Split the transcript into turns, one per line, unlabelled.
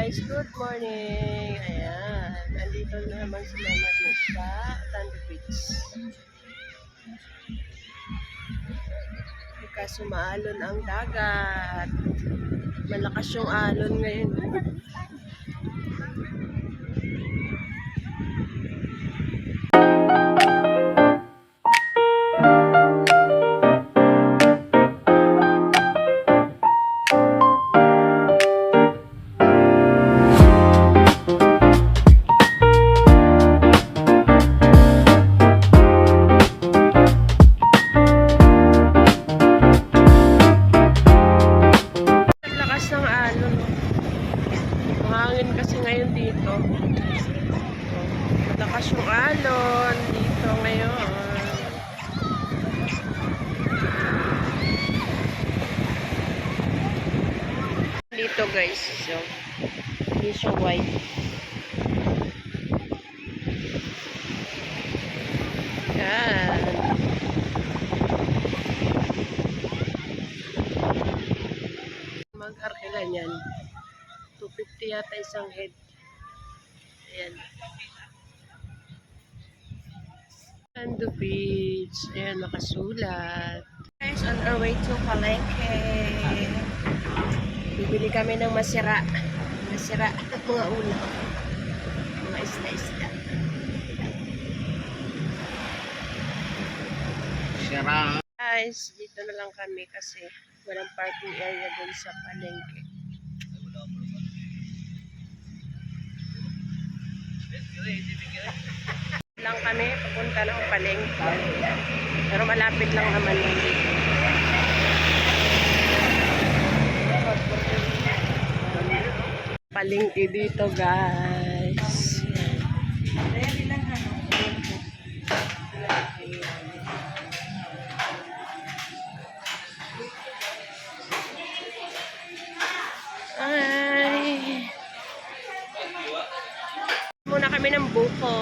guys, good morning. Ayan, andito na naman si Mama Diyos sa Tando Beach. Kasi maalon ang dagat. Malakas yung alon ngayon. Mahangin kasi ngayon dito. Malakas yung alon dito ngayon. Dito guys, so hindi siya white. Yan. Mag-arkilan yan. 250 yata isang head. Ayan. Tando Beach. Ayan, nakasulat. Guys, on our way to Palengke. Bibili kami ng masira. Masira at mga ulam. Mga isda-isda.
Sira.
Guys, dito na lang kami kasi walang parking area dun sa Palengke. Lang kami papunta ng Palengke. Pero malapit lang naman yun dito. Palengke dito guys. Ay. Muna kami ng buko.